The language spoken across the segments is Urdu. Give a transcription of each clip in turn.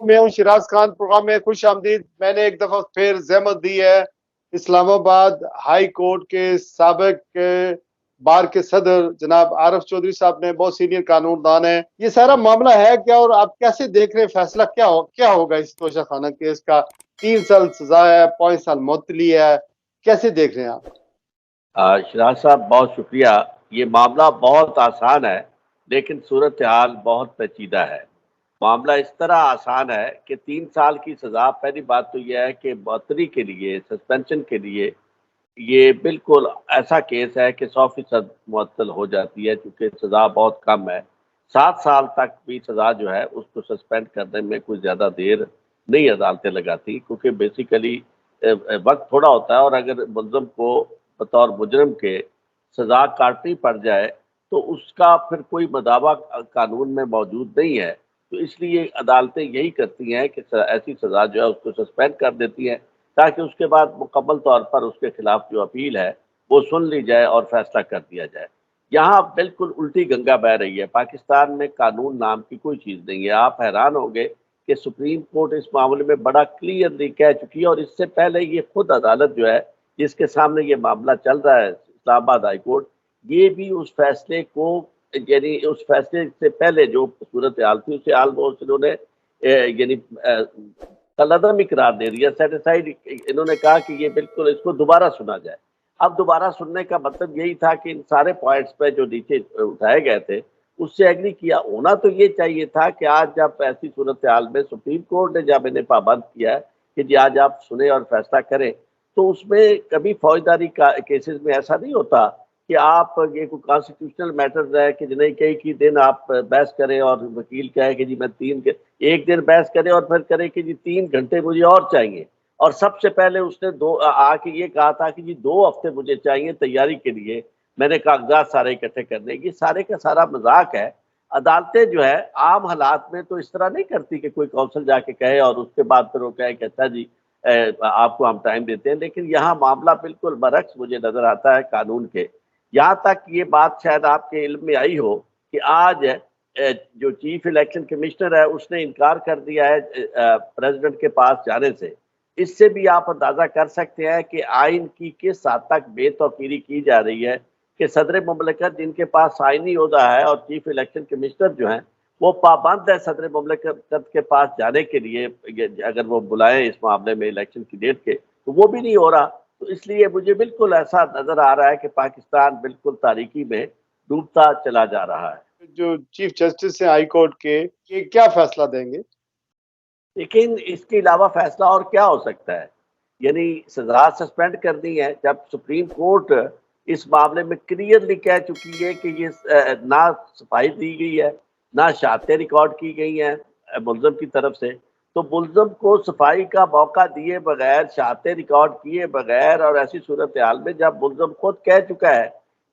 میں ہوں شیراز خان، پروگرام میں خوش آمدید۔ میں نے ایک دفعہ پھر زحمت دی ہے اسلام آباد ہائی کورٹ کے سابق بار کے صدر جناب عارف چودھری صاحب نے، بہت سینئر قانون دان ہیں۔ یہ سارا معاملہ ہے کیا اور آپ کیسے دیکھ رہے ہیں؟ فیصلہ کیا ہوگا اس توشہ خانہ کیس کا؟ 3 سال سزا ہے، 5 سال معطلی ہے، کیسے دیکھ رہے ہیں آپ؟ شراز صاحب بہت شکریہ۔ یہ معاملہ بہت آسان ہے لیکن صورتحال بہت پیچیدہ ہے۔ معاملہ اس طرح آسان ہے کہ 3 سال کی سزا، پہلی بات تو یہ ہے کہ معطلی کے لیے، سسپینشن کے لیے یہ بالکل ایسا کیس ہے کہ 100% معطل ہو جاتی ہے، کیونکہ سزا بہت کم ہے۔ 7 سال تک بھی سزا جو ہے اس کو سسپینڈ کرنے میں کوئی زیادہ دیر نہیں عدالتیں لگاتی، کیونکہ بیسیکلی وقت تھوڑا ہوتا ہے، اور اگر ملزم کو بطور مجرم کے سزا کاٹنی پڑ جائے تو اس کا پھر کوئی مداوع قانون میں موجود نہیں ہے۔ تو اس لیے عدالتیں یہی کرتی ہیں کہ ایسی سزا جو ہے اس کو سسپینڈ کر دیتی ہیں، تاکہ اس کے بعد مکمل طور پر اس کے خلاف جو اپیل ہے وہ سن لی جائے اور فیصلہ کر دیا جائے۔ یہاں بالکل الٹی گنگا بہہ رہی ہے۔ پاکستان میں قانون نام کی کوئی چیز نہیں ہے۔ آپ حیران ہوں گے کہ سپریم کورٹ اس معاملے میں بڑا کلیئرلی کہہ چکی ہے، اور اس سے پہلے یہ خود عدالت جو ہے جس کے سامنے یہ معاملہ چل رہا ہے، اسلام آباد ہائی کورٹ، یہ بھی اس فیصلے کو، یعنی اس فیصلے سے پہلے جو صورتحال تھی اسے آلموسٹ انہوں نے یعنی کالعدم اقرار دے دیا، سیٹ اسائڈ۔ انہوں نے کہا کہ یہ بالکل اس کو دوبارہ سنا جائے۔ اب دوبارہ سننے کا مطلب یہی تھا کہ ان سارے پوائنٹس پہ جو نیچے اٹھائے گئے تھے اس سے ایگری کیا ہونا تو یہ چاہیے تھا کہ آج جب ایسی صورتحال میں سپریم کورٹ نے جب انہیں پابند کیا ہے کہ جی آج آپ سنیں اور فیصلہ کریں، تو اس میں کبھی فوجداری کیسز میں ایسا نہیں ہوتا کہ آپ یہ کوئی کانسٹیٹیوشنل میٹرز ہے کہ جنہیں کئی دن آپ بحث کریں اور وکیل کہے کہ جی میں 1 دن بحث کرے اور پھر کرے کہ جی 3 گھنٹے مجھے اور چاہیے، اور سب سے پہلے اس نے آ کے یہ کہا تھا کہ جی 2 ہفتے مجھے چاہیے تیاری کے لیے، میں نے کاغذات سارے اکٹھے کرنے۔ یہ سارے کا سارا مذاق ہے۔ عدالتیں جو ہے عام حالات میں تو اس طرح نہیں کرتی کہ کوئی کونسل جا کے کہے اور اس کے بعد پھر وہ کہے کہ اچھا جی آپ کو ہم ٹائم دیتے ہیں، لیکن یہاں معاملہ بالکل برعکس مجھے نظر آتا ہے قانون کے۔ یہاں تک یہ بات شاید آپ کے علم میں آئی ہو کہ آج جو چیف الیکشن کمشنر ہے اس نے انکار کر دیا ہے پریزیڈنٹ کے پاس جانے سے۔ اس سے بھی آپ اندازہ کر سکتے ہیں کہ آئین کی کس حد تک بے توقیری کی جا رہی ہے کہ صدر مملکت جن کے پاس آئینی عہدہ ہے اور چیف الیکشن کمشنر جو ہیں وہ پابند ہے صدر مملکت کے پاس جانے کے لیے، اگر وہ بلائیں اس معاملے میں الیکشن کی ڈیٹ کے، تو وہ بھی نہیں ہو رہا۔ تو اس لیے مجھے بالکل ایسا نظر آ رہا ہے کہ پاکستان بالکل تاریکی میں ڈوبتا چلا جا رہا ہے۔ جو چیف جسٹس ہیں ہائی کورٹ کے، یہ کیا فیصلہ دیں گے؟ لیکن اس کے علاوہ فیصلہ اور کیا ہو سکتا ہے؟ یعنی سزا سسپینڈ کرنی ہے، جب سپریم کورٹ اس معاملے میں کلیئرلی کہہ چکی ہے کہ یہ نہ صفائی دی گئی ہے نہ شہادتیں ریکارڈ کی گئی ہیں ملزم کی طرف سے، تو ملزم کو صفائی کا موقع دیے بغیر، شہادتیں ریکارڈ کیے بغیر، اور ایسی صورتحال میں جب ملزم خود کہہ چکا ہے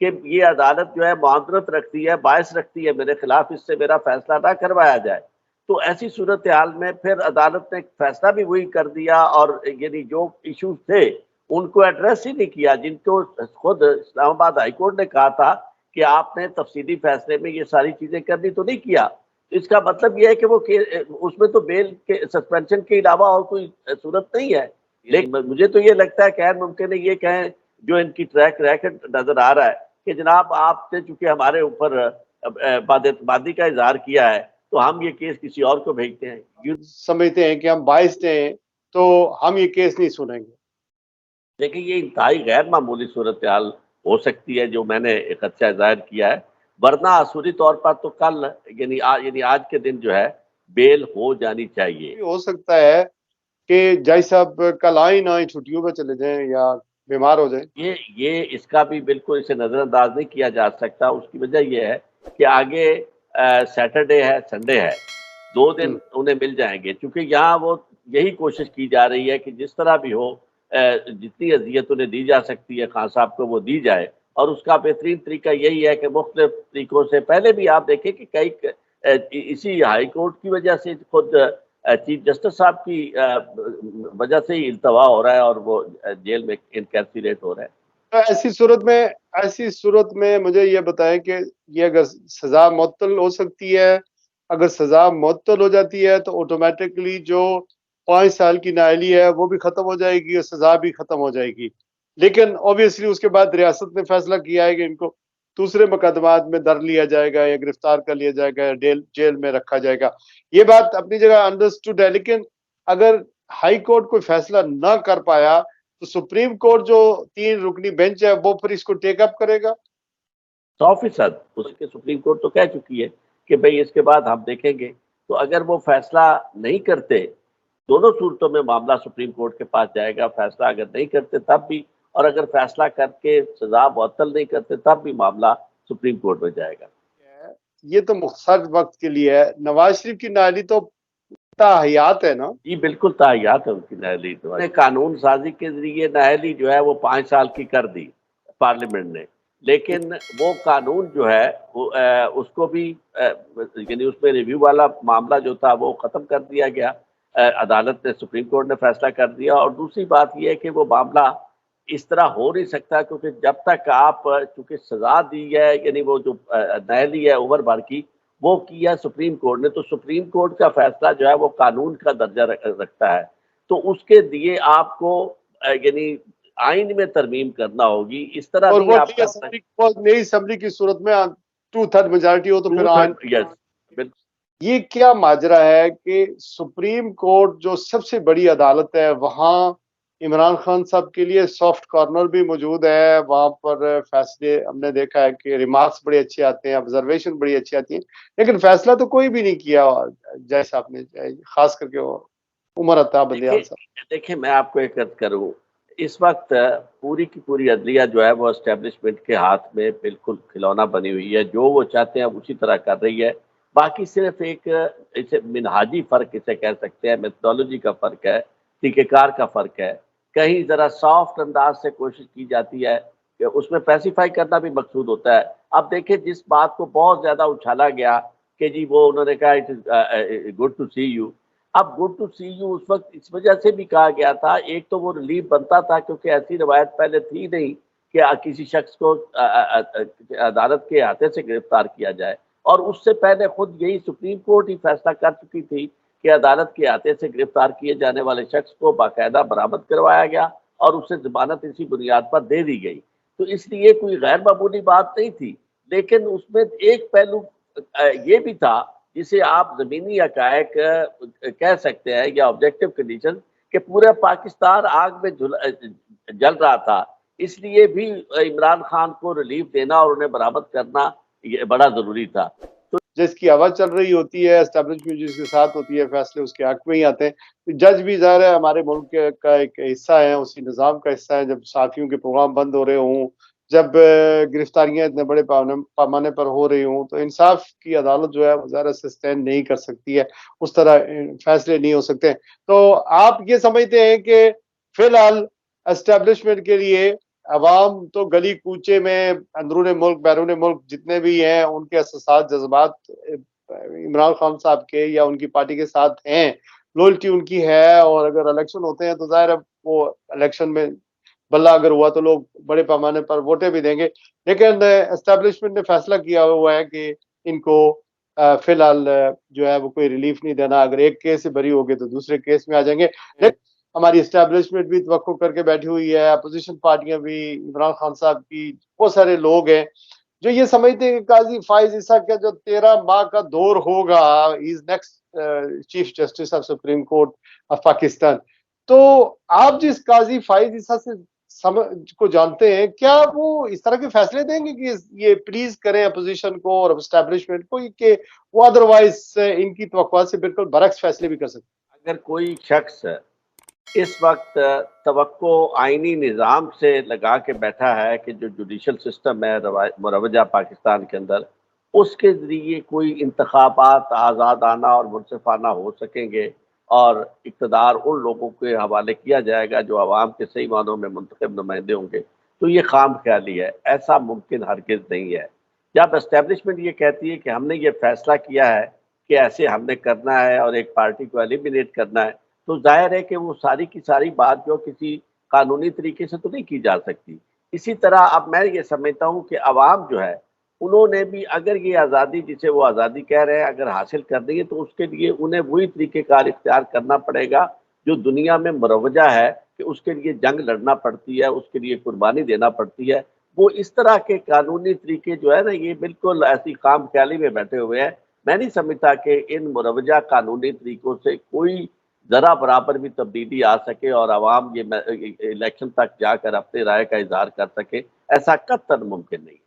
کہ یہ عدالت جو ہے معذرت رکھتی ہے، باعث رکھتی ہے میرے خلاف، اس سے میرا فیصلہ نہ کروایا جائے، تو ایسی صورتحال میں پھر عدالت نے فیصلہ بھی وہی کر دیا، اور یعنی جو ایشوز تھے ان کو ایڈریس ہی نہیں کیا، جن کو خود اسلام آباد ہائی کورٹ نے کہا تھا کہ آپ نے تفصیلی فیصلے میں یہ ساری چیزیں کرنی، تو نہیں کیا۔ اس کا مطلب یہ ہے کہ وہ اس میں تو بیل کے سسپینشن کے علاوہ اور کوئی صورت نہیں ہے۔ لیکن مجھے تو یہ لگتا ہے کہ غیر ممکن ہے یہ کہیں، جو ان کی ٹریک ریکارڈ نظر آ رہا ہے کہ جناب آپ نے چونکہ ہمارے اوپر بد اعتمادی کا اظہار کیا ہے تو ہم یہ کیس کسی اور کو بھیجتے ہیں۔ سمجھتے ہیں کہ ہم باعث ہیں تو ہم یہ کیس نہیں سنیں گے۔ لیکن یہ انتہائی غیر معمولی صورتحال ہو سکتی ہے جو میں نے ایک خدشہ ظاہر کیا ہے، ورنہ اصولی طور پر تو کل یعنی آج کے دن جو ہے بیل ہو جانی چاہیے۔ ہو سکتا ہے کہ جج صاحب کل آئیں نہ آئیں، چھٹیوں پہ چلے جائیں یا بیمار ہو جائیں۔ یہ اس کا بھی بالکل اسے نظر انداز نہیں کیا جا سکتا۔ اس کی وجہ یہ ہے کہ آگے سیٹرڈے ہے، سنڈے ہے، 2 دن انہیں مل جائیں گے، چونکہ یہاں وہ یہی کوشش کی جا رہی ہے کہ جس طرح بھی ہو جتنی اذیت انہیں دی جا سکتی ہے خان صاحب کو وہ دی جائے، اور اس کا بہترین طریقہ یہی ہے کہ مختلف طریقوں سے، پہلے بھی آپ دیکھیں کہ کئی اسی ہائی کورٹ کی وجہ سے خود چیف جسٹس صاحب کی وجہ سے ہی التوا ہو رہا ہے اور وہ جیل میں انکارسریٹ ہو رہا ہے۔ ایسی صورت میں مجھے یہ بتائیں کہ یہ اگر سزا معطل ہو سکتی ہے اگر سزا معطل ہو جاتی ہے تو آٹومیٹکلی جو 5 سال کی نااہلی ہے وہ بھی ختم ہو جائے گی اور سزا بھی ختم ہو جائے گی. لیکن اوبیسلی اس کے بعد ریاست نے فیصلہ کیا ہے کہ ان کو دوسرے مقدمات میں در لیا جائے گا یا گرفتار کر لیا جائے گا یا جیل میں رکھا جائے گا. یہ بات اپنی جگہ انڈرسٹوڈ ہے، لیکن اگر ہائی کورٹ کوئی فیصلہ نہ کر پایا تو سپریم کورٹ جو 3 رکنی بینچ ہے وہ پھر اس کو ٹیک اپ کرے گا. 100% اس کے سپریم کورٹ تو کہہ چکی ہے کہ بھئی اس کے بعد ہم دیکھیں گے. تو اگر وہ فیصلہ نہیں کرتے، دونوں صورتوں میں معاملہ سپریم کورٹ کے پاس جائے گا. فیصلہ اگر نہیں کرتے تب بھی، اور اگر فیصلہ کر کے سزا معطل نہیں کرتے تب بھی معاملہ سپریم کورٹ میں جائے گا. یہ تو مختصر وقت کے لیے ہے. نواز شریف کی نااہلی تو تاحیات ہے نا؟ جی بالکل تاحیات ہے ان کی نااہلی. تو قانون سازی کے ذریعے نااہلی جو ہے وہ 5 سال کی کر دی پارلیمنٹ نے، لیکن وہ قانون جو ہے اس کو بھی یعنی اس میں ریویو والا معاملہ جو تھا وہ ختم کر دیا گیا. عدالت نے، سپریم کورٹ نے فیصلہ کر دیا. اور دوسری بات یہ ہے کہ وہ معاملہ اس طرح ہو نہیں سکتا، کیونکہ جب تک آپ چونکہ سزا دی ہے، یعنی وہ جو نااہلی ہے عمر بھر کی، وہ کیا سپریم کورٹ نے، تو سپریم کورٹ کا فیصلہ جو ہے وہ قانون کا درجہ رکھتا ہے. تو اس کے لیے آپ کو یعنی آئین میں ترمیم کرنا ہوگی. اس طرح اور نہیں وہ آپ کر سکتے. نئی اسمبلی کی صورت میں 2/3 میجارٹی ہو تو پھر یس بالکل. یہ کیا ماجرا ہے کہ سپریم کورٹ جو سب سے بڑی عدالت ہے وہاں عمران خان صاحب کے لیے سافٹ کارنر بھی موجود ہے. وہاں پر فیصلے ہم نے دیکھا ہے کہ ریمارکس بڑے اچھے آتے ہیں، آبزرویشن بڑی اچھی آتی ہیں، لیکن فیصلہ تو کوئی بھی نہیں کیا جیسا آپ نے، خاص کر کے وہ عمر عطا بندیال صاحب. دیکھیں میں آپ کو ایک عرض کروں، اس وقت پوری کی پوری عدلیہ جو ہے وہ اسٹیبلشمنٹ کے ہاتھ میں بالکل کھلونا بنی ہوئی ہے. جو وہ چاہتے ہیں اسی طرح کر رہی ہے. باقی صرف ایک اسے منہاجی فرق اسے کہہ سکتے ہیں، میتھڈالوجی کا فرق ہے، طریقہ کار کا فرق ہے. کہیں ذرا سافٹ انداز سے کوشش کی جاتی ہے کہ اس میں پیسیفائی کرنا بھی مقصود ہوتا ہے. اب دیکھیں جس بات کو بہت زیادہ اچھالا گیا کہ جی وہ انہوں نے کہا it is good to see you. اب گڈ ٹو سی یو اس وقت اس وجہ سے بھی کہا گیا تھا، ایک تو وہ ریلیف بنتا تھا کیونکہ ایسی روایت پہلے تھی نہیں کہ کسی شخص کو عدالت کے احاطے سے گرفتار کیا جائے. اور اس سے پہلے خود یہی سپریم کورٹ ہی فیصلہ کر چکی تھی کہ عدالت کے احاطے سے گرفتار کیے جانے والے شخص کو باقاعدہ برآمد کروایا گیا اور اسے ضمانت اسی بنیاد پر دے دی گئی. تو اس لیے کوئی غیر معمولی بات نہیں تھی. لیکن اس میں ایک پہلو یہ بھی تھا جسے آپ زمینی حقائق کہہ سکتے ہیں یا آبجیکٹو کنڈیشن، کہ پورا پاکستان آگ میں جل رہا تھا. اس لیے بھی عمران خان کو ریلیف دینا اور انہیں برآمد کرنا یہ بڑا ضروری تھا. جس کی آواز چل رہی ہوتی ہے، اسٹیبلشمنٹ جس کے ساتھ ہوتی ہے، فیصلے اس کے حق میں ہی آتے ہیں. جج بھی ظاہر ہے ہمارے ملک کا ایک حصہ ہے، اسی نظام کا حصہ ہے. جب صحافیوں کے پروگرام بند ہو رہے ہوں، جب گرفتاریاں اتنے بڑے پیمانے پر ہو رہی ہوں، تو انصاف کی عدالت جو ہے وہ ظاہر سسٹین نہیں کر سکتی ہے، اس طرح فیصلے نہیں ہو سکتے. تو آپ یہ سمجھتے ہیں کہ فی الحال اسٹیبلشمنٹ کے لیے عوام تو گلی کوچے میں، اندرون ملک بیرون ملک جتنے بھی ہیں، ان کے احساسات جذبات عمران خان صاحب کے یا ان کی پارٹی کے ساتھ ہیں، لوئلٹی ان کی ہے. اور اگر الیکشن ہوتے ہیں تو ظاہر ہے وہ الیکشن میں بلہ اگر ہوا تو لوگ بڑے پیمانے پر ووٹیں بھی دیں گے. لیکن اسٹیبلشمنٹ نے فیصلہ کیا ہوا ہے کہ ان کو فی الحال جو ہے وہ کوئی ریلیف نہیں دینا. اگر ایک کیس سے بری ہوگی تو دوسرے کیس میں آ جائیں گے. لیکن ہماری اسٹیبلشمنٹ بھی توقع کر کے بیٹھی ہوئی ہے، اپوزیشن پارٹیاں بھی، عمران خان صاحب کی بہت سارے لوگ ہیں جو یہ سمجھتے ہیں کہ قاضی فائز عیسیٰ کا جو 13 ماہ کا دور ہوگا، is next chief justice of supreme court of Pakistan. تو آپ جس قاضی فائز عیسیٰ سے کو جانتے ہیں، کیا وہ اس طرح کے فیصلے دیں گے کہ یہ پلیز کریں اپوزیشن کو اور اسٹیبلشمنٹ کو، کہ وہ ادروائز ان کی توقعات سے بالکل برعکس فیصلے بھی کر سکتے ہیں؟ اگر کوئی شخص اس وقت توقع آئینی نظام سے لگا کے بیٹھا ہے کہ جو جوڈیشل سسٹم ہے مروجہ پاکستان کے اندر، اس کے ذریعے کوئی انتخابات آزادانہ اور منصفانہ ہو سکیں گے اور اقتدار ان لوگوں کے حوالے کیا جائے گا جو عوام کے صحیح معنوں میں منتخب نمائندے ہوں گے، تو یہ خام خیالی ہے. ایسا ممکن ہرگز نہیں ہے. جب اسٹیبلشمنٹ یہ کہتی ہے کہ ہم نے یہ فیصلہ کیا ہے کہ ایسے ہم نے کرنا ہے اور ایک پارٹی کو ایلیمینیٹ کرنا ہے، تو ظاہر ہے کہ وہ ساری کی ساری بات جو کسی قانونی طریقے سے تو نہیں کی جا سکتی. اسی طرح اب میں یہ سمجھتا ہوں کہ عوام جو ہے انہوں نے بھی اگر یہ آزادی جسے وہ آزادی کہہ رہے ہیں اگر حاصل کرنی ہے تو اس کے لیے انہیں وہی طریقہ کار اختیار کرنا پڑے گا جو دنیا میں مروجہ ہے کہ اس کے لیے جنگ لڑنا پڑتی ہے، اس کے لیے قربانی دینا پڑتی ہے۔ وہ اس طرح کے قانونی طریقے جو ہے نا یہ بالکل ایسی خام خیالی میں بیٹھے ہوئے ہیں۔ میں نہیں سمجھتا کہ ان مروجہ قانونی طریقوں سے کوئی ذرا برابر بھی تبدیلی آ سکے اور عوام یہ الیکشن تک جا کر اپنے رائے کا اظہار کر سکے، ایسا قطعاً ممکن نہیں ہے۔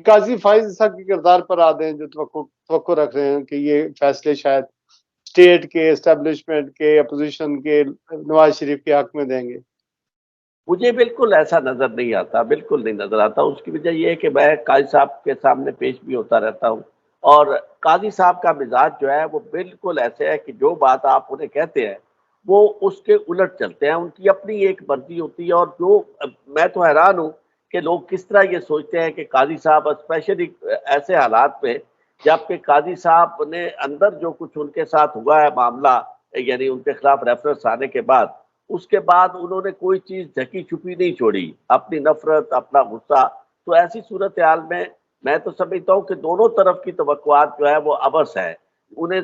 قاضی فائز صاحب کے کردار پر آ دیں جو توقع رکھ رہے ہیں کہ یہ فیصلے شاید اسٹیٹ کے اسٹیبلشمنٹ کے اپوزیشن کے نواز شریف کے حق میں دیں گے۔ مجھے بالکل ایسا نظر نہیں آتا، بالکل نہیں نظر آتا۔ اس کی وجہ یہ ہے کہ میں قاضی صاحب کے سامنے پیش بھی ہوتا رہتا ہوں اور قاضی صاحب کا مزاج جو ہے وہ بالکل ایسے ہے کہ جو بات آپ انہیں کہتے ہیں وہ اس کے الٹ چلتے ہیں، ان کی اپنی ایک مرضی ہوتی ہے۔ اور جو میں تو حیران ہوں کہ لوگ کس طرح یہ سوچتے ہیں کہ قاضی صاحب اسپیشلی ایسے حالات میں جبکہ قاضی صاحب نے اندر جو کچھ ان کے ساتھ ہوا ہے معاملہ، یعنی ان کے خلاف ریفرنس آنے کے بعد، اس کے بعد انہوں نے کوئی چیز ڈھکی چھپی نہیں چھوڑی، اپنی نفرت، اپنا غصہ۔ تو ایسی صورتحال میں تو سمجھتا ہوں کہ دونوں طرف کی توقعات جو ہے وہ عبث ہے۔ انہیں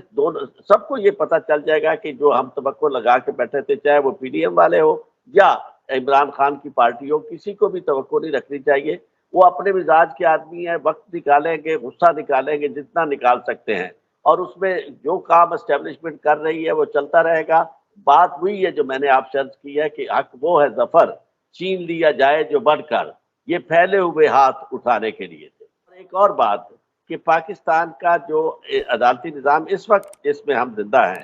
سب کو یہ پتہ چل جائے گا کہ جو ہم توقع لگا کے بیٹھے تھے، چاہے وہ پی ڈی ایم والے ہو یا عمران خان کی پارٹی ہو، کسی کو بھی توقع نہیں رکھنی چاہیے۔ وہ اپنے مزاج کے آدمی ہیں، وقت نکالیں گے، غصہ نکالیں گے جتنا نکال سکتے ہیں، اور اس میں جو کام اسٹیبلشمنٹ کر رہی ہے وہ چلتا رہے گا۔ بات وہی ہے جو میں نے آپ سے عرض کی ہے کہ حق وہ ہے ظفر چھین لیا جائے جو بڑھ کر، یہ پھیلے ہوئے ہاتھ اٹھانے کے لیے تھے۔ اور ایک اور بات کہ پاکستان کا جو عدالتی نظام اس وقت جس میں ہم زندہ ہیں،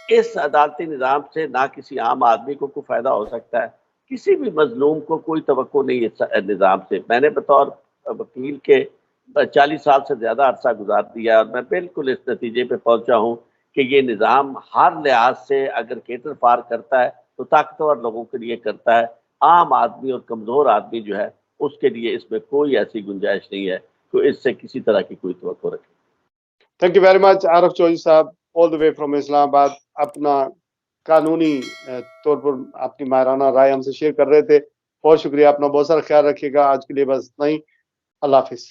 اس عدالتی نظام سے نہ کسی عام آدمی کو کوئی فائدہ ہو سکتا ہے، کسی بھی مظلوم کو کوئی توقع نہیں اس نظام سے۔ میں نے بطور وکیل کے 40 سال سے زیادہ عرصہ گزار دیا ہے اور میں بالکل اس نتیجے پہ پہنچا ہوں کہ یہ نظام ہر لحاظ سے اگر کیٹر پار کرتا ہے تو طاقتور لوگوں کے لیے کرتا ہے، عام آدمی اور کمزور آدمی جو ہے اس کے لیے اس میں کوئی ایسی گنجائش نہیں ہے کہ اس سے کسی طرح کی کوئی توقع رکھے۔ تھینک یو ویری مچ عارف چودھری صاحب، آل دا وے فرام اسلام آباد، اپنا قانونی طور پر اپنی ماہرانہ رائے ہم سے شیئر کر رہے تھے۔ بہت شکریہ، اپنا بہت سارا خیال رکھیے گا۔ آج کے لیے بس نہیں، اللہ حافظ۔